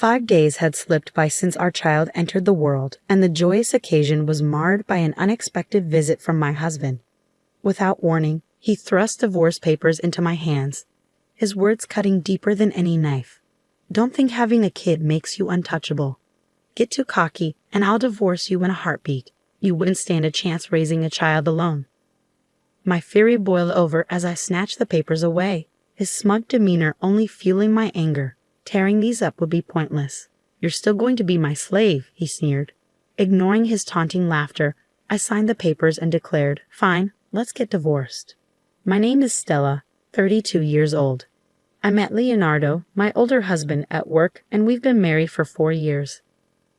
5 days had slipped by since our child entered the world, and the joyous occasion was marred by an unexpected visit from my husband. Without warning, he thrust divorce papers into my hands, his words cutting deeper than any knife. "Don't think having a kid makes you untouchable. Get too cocky, and I'll divorce you in a heartbeat. You wouldn't stand a chance raising a child alone." My fury boiled over as I snatched the papers away, his smug demeanor only fueling my anger. Tearing these up would be pointless. "You're still going to be my slave," he sneered. Ignoring his taunting laughter, I signed the papers and declared, "Fine, let's get divorced." My name is Stella, 32 years old. I met Leonardo, my older husband, at work, and we've been married for 4 years.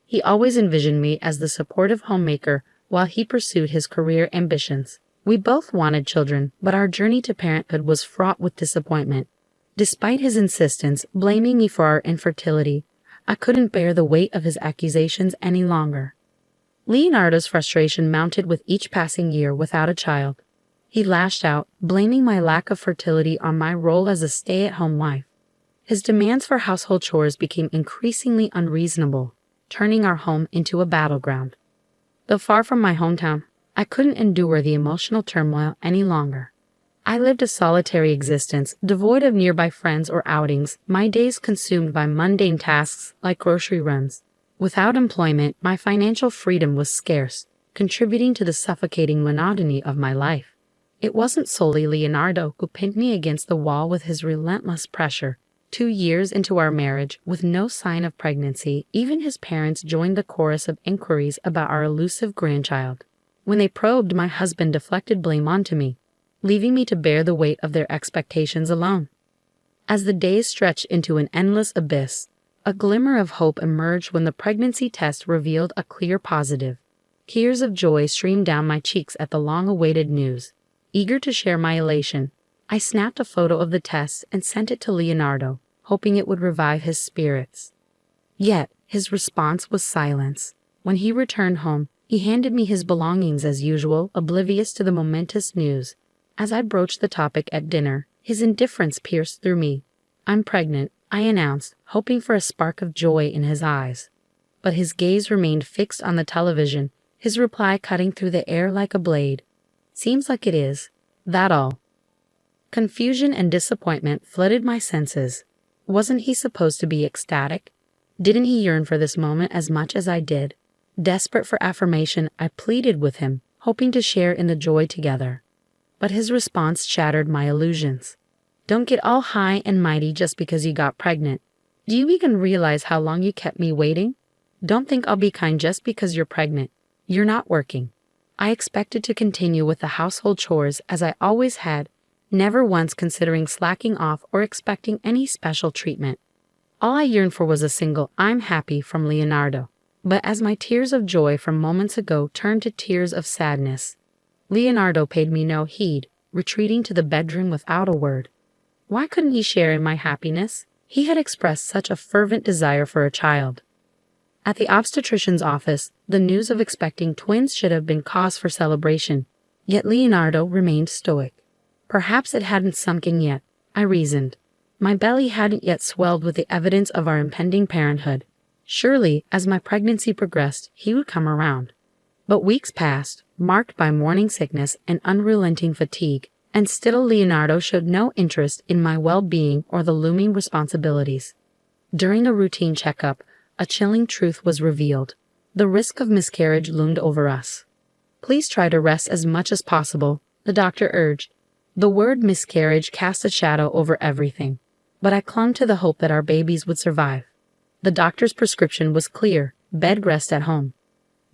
He always envisioned me as the supportive homemaker while he pursued his career ambitions. We both wanted children, but our journey to parenthood was fraught with disappointment. Despite his insistence, blaming me for our infertility, I couldn't bear the weight of his accusations any longer. Leonardo's frustration mounted with each passing year without a child. He lashed out, blaming my lack of fertility on my role as a stay-at-home wife. His demands for household chores became increasingly unreasonable, turning our home into a battleground. Though far from my hometown, I couldn't endure the emotional turmoil any longer. I lived a solitary existence, devoid of nearby friends or outings, my days consumed by mundane tasks like grocery runs. Without employment, my financial freedom was scarce, contributing to the suffocating monotony of my life. It wasn't solely Leonardo who pinned me against the wall with his relentless pressure. 2 years into our marriage, with no sign of pregnancy, even his parents joined the chorus of inquiries about our elusive grandchild. When they probed, my husband deflected blame onto me, leaving me to bear the weight of their expectations alone. As the days stretched into an endless abyss, a glimmer of hope emerged when the pregnancy test revealed a clear positive. Tears of joy streamed down my cheeks at the long-awaited news. Eager to share my elation, I snapped a photo of the test and sent it to Leonardo, hoping it would revive his spirits. Yet, his response was silence. When he returned home, he handed me his belongings as usual, oblivious to the momentous news. As I broached the topic at dinner, his indifference pierced through me. "I'm pregnant," I announced, hoping for a spark of joy in his eyes. But his gaze remained fixed on the television, his reply cutting through the air like a blade. "Seems like it is. That all." Confusion and disappointment flooded my senses. Wasn't he supposed to be ecstatic? Didn't he yearn for this moment as much as I did? Desperate for affirmation, I pleaded with him, hoping to share in the joy together. But his response shattered my illusions. "Don't get all high and mighty just because you got pregnant. Do you even realize how long you kept me waiting? Don't think I'll be kind just because you're pregnant. You're not working." I expected to continue with the household chores as I always had, never once considering slacking off or expecting any special treatment. All I yearned for was a single "I'm happy" from Leonardo. But as my tears of joy from moments ago turned to tears of sadness, Leonardo paid me no heed, retreating to the bedroom without a word. Why couldn't he share in my happiness? He had expressed such a fervent desire for a child. At the obstetrician's office, the news of expecting twins should have been cause for celebration, yet Leonardo remained stoic. Perhaps it hadn't sunk in yet, I reasoned. My belly hadn't yet swelled with the evidence of our impending parenthood. Surely, as my pregnancy progressed, he would come around. But weeks passed, marked by morning sickness and unrelenting fatigue, and still Leonardo showed no interest in my well-being or the looming responsibilities. During a routine checkup, a chilling truth was revealed. The risk of miscarriage loomed over us. "Please try to rest as much as possible," the doctor urged. The word miscarriage cast a shadow over everything, but I clung to the hope that our babies would survive. The doctor's prescription was clear: bed rest at home.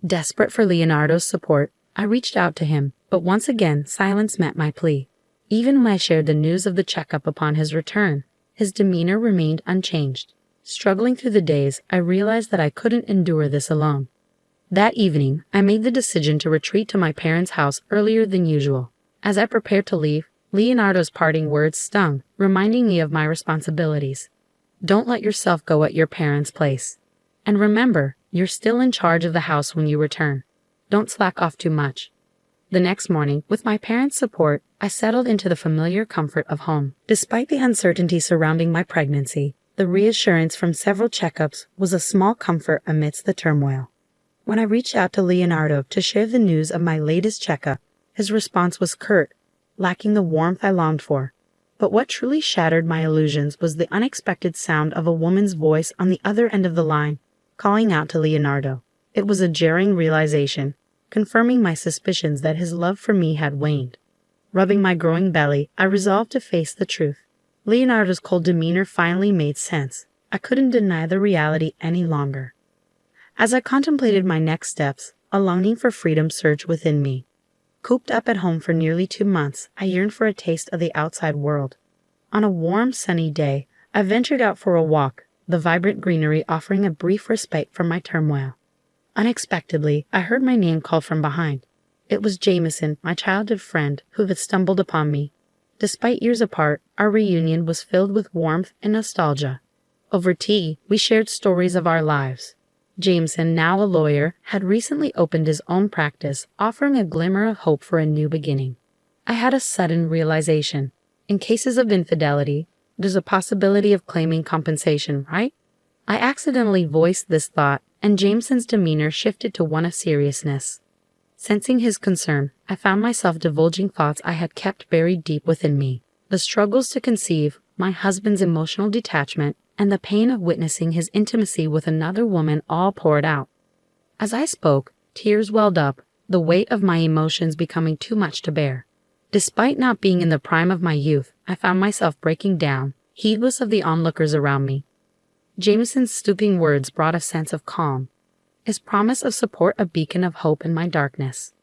Desperate for Leonardo's support, I reached out to him, but once again silence met my plea. Even when I shared the news of the checkup upon his return, his demeanor remained unchanged. Struggling through the days, I realized that I couldn't endure this alone. That evening, I made the decision to retreat to my parents' house earlier than usual. As I prepared to leave, Leonardo's parting words stung, reminding me of my responsibilities. "Don't let yourself go at your parents' place. And remember, you're still in charge of the house when you return. Don't slack off too much." The next morning, with my parents' support, I settled into the familiar comfort of home. Despite the uncertainty surrounding my pregnancy, The reassurance from several checkups was a small comfort amidst the turmoil. When I reached out to Leonardo to share the news of my latest checkup, his response was curt, lacking the warmth I longed for. But what truly shattered my illusions was the unexpected sound of a woman's voice on the other end of the line, calling out to Leonardo. It was a jarring realization, confirming my suspicions that his love for me had waned. Rubbing my growing belly, I resolved to face the truth. Leonardo's cold demeanor finally made sense. I couldn't deny the reality any longer. As I contemplated my next steps, a longing for freedom surged within me. Cooped up at home for nearly 2 months, I yearned for a taste of the outside world. On a warm, sunny day, I ventured out for a walk, the vibrant greenery offering a brief respite from my turmoil. Unexpectedly, I heard my name called from behind. It was Jameson, my childhood friend, who had stumbled upon me. Despite years apart, our reunion was filled with warmth and nostalgia. Over tea, we shared stories of our lives. Jameson, now a lawyer, had recently opened his own practice, offering a glimmer of hope for a new beginning. I had a sudden realization. In cases of infidelity, there's a possibility of claiming compensation, right? I accidentally voiced this thought, and Jameson's demeanor shifted to one of seriousness. Sensing his concern, I found myself divulging thoughts I had kept buried deep within me. The struggles to conceive, my husband's emotional detachment, and the pain of witnessing his intimacy with another woman all poured out. As I spoke, tears welled up, the weight of my emotions becoming too much to bear. Despite not being in the prime of my youth, I found myself breaking down, heedless of the onlookers around me. Jameson's stooping words brought a sense of calm, his promise of support a beacon of hope in my darkness.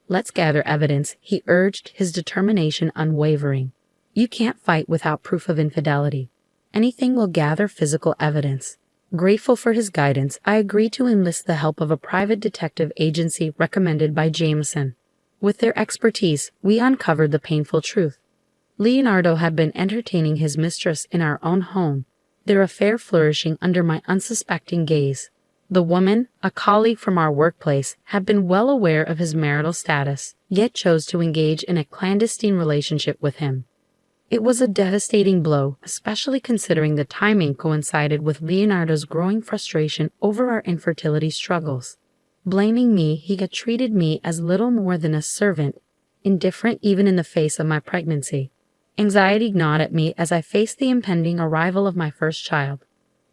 "Let's gather evidence," he urged, his determination unwavering. "You can't fight without proof of infidelity. Anything will gather physical evidence." Grateful for his guidance, I agreed to enlist the help of a private detective agency recommended by Jameson. With their expertise, we uncovered the painful truth. Leonardo had been entertaining his mistress in our own home, their affair flourishing under my unsuspecting gaze. The woman, a colleague from our workplace, had been well aware of his marital status, yet chose to engage in a clandestine relationship with him. It was a devastating blow, especially considering the timing coincided with Leonardo's growing frustration over our infertility struggles. Blaming me, he had treated me as little more than a servant, indifferent even in the face of my pregnancy. Anxiety gnawed at me as I faced the impending arrival of my first child.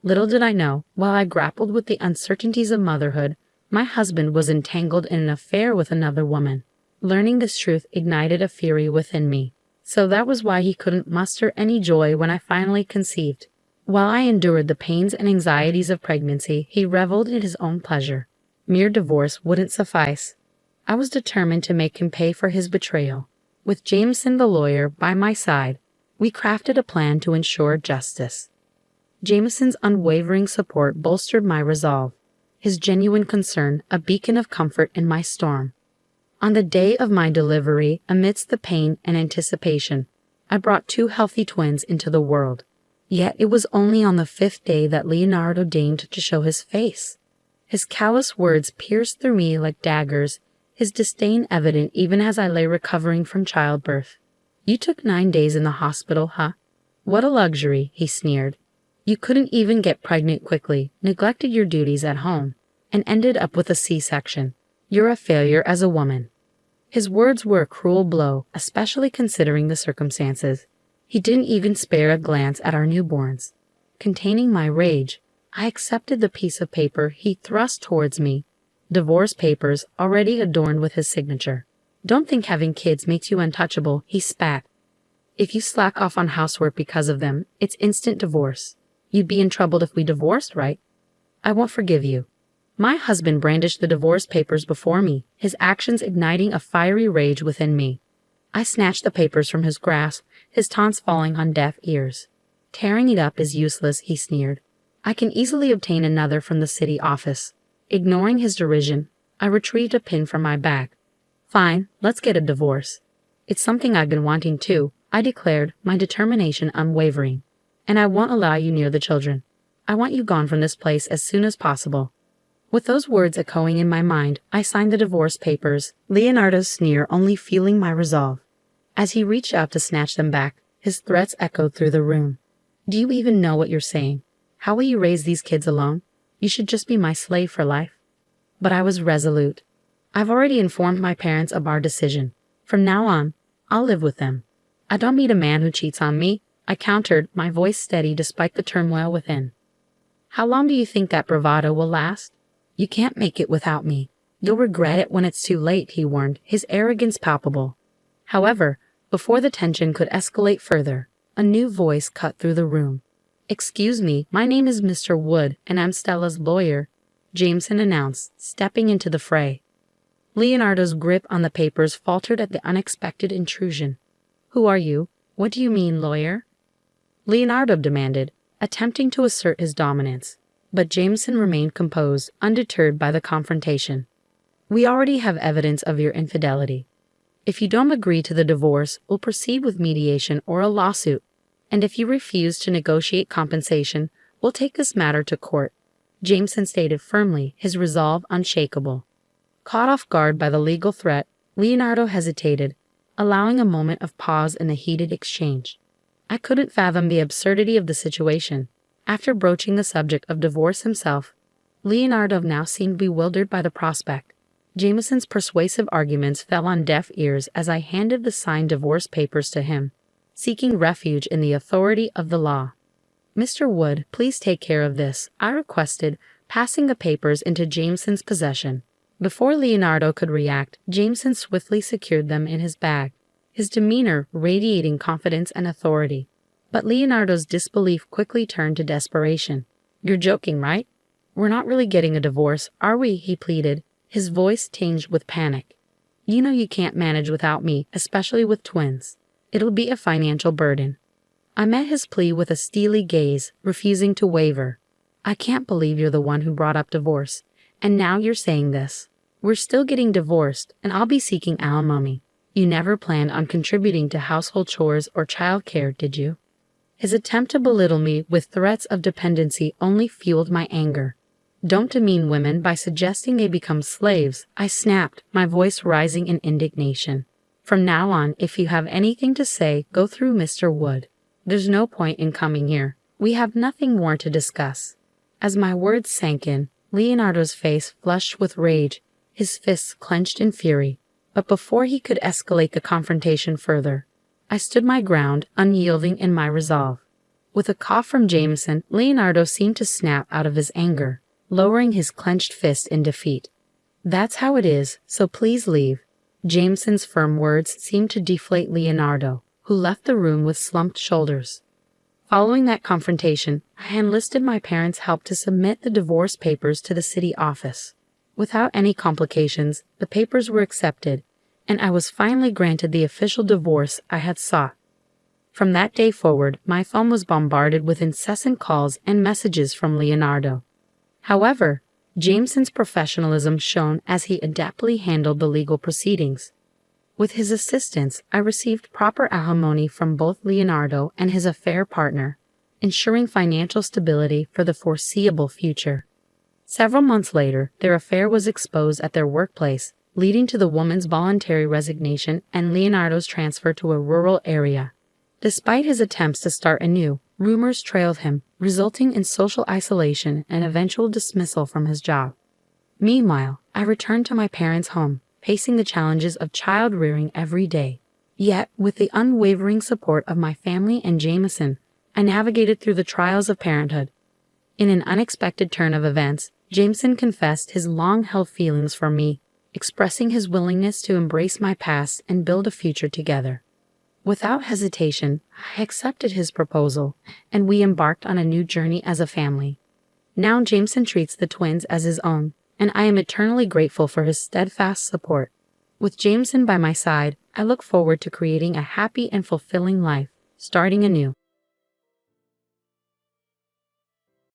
Little did I know, while I grappled with the uncertainties of motherhood, my husband was entangled in an affair with another woman. Learning this truth ignited a fury within me. So that was why he couldn't muster any joy when I finally conceived. While I endured the pains and anxieties of pregnancy, he reveled in his own pleasure. Mere divorce wouldn't suffice. I was determined to make him pay for his betrayal. With Jameson the lawyer by my side, we crafted a plan to ensure justice. Jameson's unwavering support bolstered my resolve, his genuine concern a beacon of comfort in my storm. On the day of my delivery, amidst the pain and anticipation, I brought 2 healthy twins into the world. Yet it was only on the 5th day that Leonardo deigned to show his face. His callous words pierced through me like daggers, his disdain evident even as I lay recovering from childbirth. "You took 9 days in the hospital, huh? What a luxury," he sneered. "You couldn't even get pregnant quickly, neglected your duties at home, and ended up with a C-section. You're a failure as a woman." His words were a cruel blow, especially considering the circumstances. He didn't even spare a glance at our newborns. Containing my rage, I accepted the piece of paper he thrust towards me. Divorce papers, already adorned with his signature. "Don't think having kids makes you untouchable," he spat. "If you slack off on housework because of them, it's instant divorce. You'd be in trouble if we divorced, right? I won't forgive you." My husband brandished the divorce papers before me, his actions igniting a fiery rage within me. I snatched the papers from his grasp, his taunts falling on deaf ears. "Tearing it up is useless," he sneered. "I can easily obtain another from the city office." Ignoring his derision, I retrieved a pin from my bag. "Fine, let's get a divorce. It's something I've been wanting too," I declared, my determination unwavering. "And I won't allow you near the children. I want you gone from this place as soon as possible." With those words echoing in my mind, I signed the divorce papers, Leonardo's sneer only fueling my resolve. As he reached out to snatch them back, his threats echoed through the room. "Do you even know what you're saying? How will you raise these kids alone? You should just be my slave for life. But I was resolute. I've already informed my parents of our decision. From now on, I'll live with them. I don't meet a man who cheats on me, I countered, my voice steady despite the turmoil within. How long do you think that bravado will last? You can't make it without me. You'll regret it when it's too late, he warned, his arrogance palpable. However, before the tension could escalate further, a new voice cut through the room. Excuse me, my name is Mr. Wood, and I'm Stella's lawyer, Jameson announced, stepping into the fray. Leonardo's grip on the papers faltered at the unexpected intrusion. Who are you? What do you mean, lawyer? Leonardo demanded, attempting to assert his dominance. But Jameson remained composed, undeterred by the confrontation. We already have evidence of your infidelity. If you don't agree to the divorce, we'll proceed with mediation or a lawsuit. And if you refuse to negotiate compensation, we'll take this matter to court, Jameson stated firmly, his resolve unshakable. Caught off guard by the legal threat, Leonardo hesitated, allowing a moment of pause in the heated exchange. I couldn't fathom the absurdity of the situation. After broaching the subject of divorce himself, Leonardo now seemed bewildered by the prospect. Jameson's persuasive arguments fell on deaf ears as I handed the signed divorce papers to him, seeking refuge in the authority of the law. Mr. Wood, please take care of this, I requested, passing the papers into Jameson's possession. Before Leonardo could react, Jameson swiftly secured them in his bag, his demeanor radiating confidence and authority. But Leonardo's disbelief quickly turned to desperation. You're joking, right? We're not really getting a divorce, are we? He pleaded, his voice tinged with panic. You know you can't manage without me, especially with twins. It'll be a financial burden. I met his plea with a steely gaze, refusing to waver. I can't believe you're the one who brought up divorce, and now you're saying this. We're still getting divorced, and I'll be seeking alimony. You never planned on contributing to household chores or child care, did you? His attempt to belittle me with threats of dependency only fueled my anger. Don't demean women by suggesting they become slaves, I snapped, my voice rising in indignation. From now on, if you have anything to say, go through Mr. Wood. There's no point in coming here. We have nothing more to discuss. As my words sank in, Leonardo's face flushed with rage, his fists clenched in fury. But before he could escalate the confrontation further, I stood my ground, unyielding in my resolve. With a cough from Jameson, Leonardo seemed to snap out of his anger, lowering his clenched fist in defeat. That's how it is, so please leave. Jameson's firm words seemed to deflate Leonardo, who left the room with slumped shoulders. Following that confrontation, I enlisted my parents' help to submit the divorce papers to the city office. Without any complications, the papers were accepted, and I was finally granted the official divorce I had sought. From that day forward, my phone was bombarded with incessant calls and messages from Leonardo. However, Jameson's professionalism shone as he adeptly handled the legal proceedings. With his assistance, I received proper alimony from both Leonardo and his affair partner, ensuring financial stability for the foreseeable future. Several months later, their affair was exposed at their workplace, leading to the woman's voluntary resignation and Leonardo's transfer to a rural area. Despite his attempts to start anew, rumors trailed him, resulting in social isolation and eventual dismissal from his job. Meanwhile, I returned to my parents' home, facing the challenges of child rearing every day. Yet, with the unwavering support of my family and Jameson, I navigated through the trials of parenthood. In an unexpected turn of events, Jameson confessed his long-held feelings for me, expressing his willingness to embrace my past and build a future together. Without hesitation, I accepted his proposal, and we embarked on a new journey as a family. Now Jameson treats the twins as his own, and I am eternally grateful for his steadfast support. With Jameson by my side, I look forward to creating a happy and fulfilling life, starting anew.